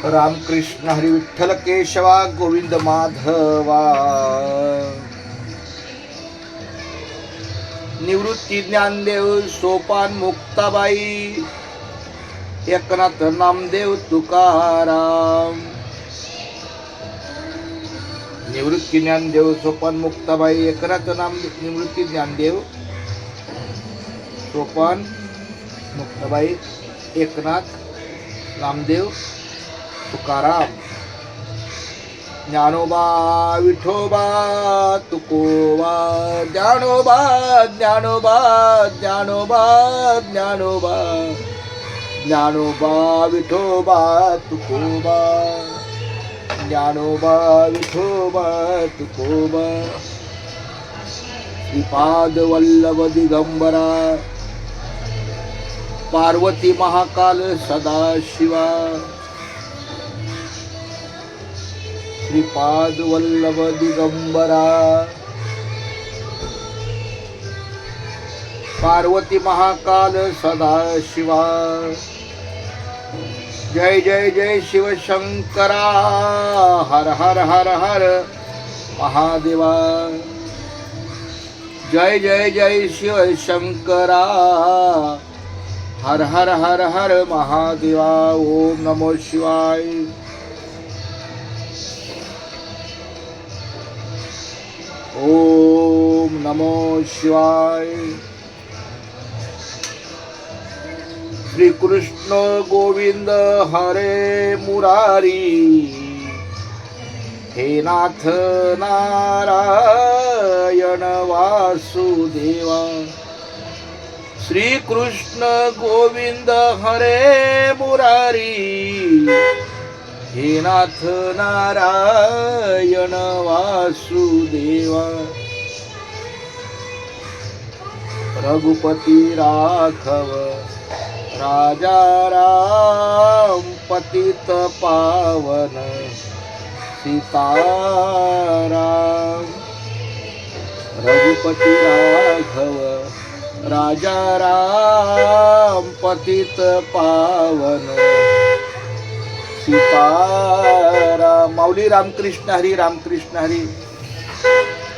रामकृष्ण हरी विठ्ठल केशवा गोविंद माधवा। निवृत्ती ज्ञानदेव सोपान मुक्ताबाई एकनाथ नामदेव तुकाराम। निवृत्ती ज्ञानदेव सोपान मुक्ताबाई एकनाथ नामदेव। निवृत्ती ज्ञानदेव सोपान मुक्ताबाई एकनाथ नामदेव तुकाराम। ज्ञानोबा विठोबा तुकोबा। ज्ञानोबा ज्ञानोबा ज्ञानोबा ज्ञानोबा ज्ञानोबा विठोबा तुकोबा। ज्ञानोबा विठोबा तुकोबा। श्रीपाद वल्लभ दिगंबरा पार्वती महाकाल सदाशिवा। श्रीपाद वल्लभ दिगंबरा पार्वती महाकाल सदाशिवा। जय जय जय शिव शंकरा हर हर हर हर महादेवा। जय जय जय शिव शंकरा हर हर हर हर महादेवा। ओम नमो शिवाय। ओम नमो शिवाय। श्री कृष्ण गोविंद हरे मुरारी हे नाथ नारायण वासुदेवा। श्री कृष्ण गोविंद हरे मुरारी हे नाथ नारायण वासुदेवा। रघुपती राघव राजा राम पतित पावन सीताराम। रघुपती राघव राजा राम पतित पावन सीताराम। माऊली रामकृष्ण हरी रामकृष्ण हरी।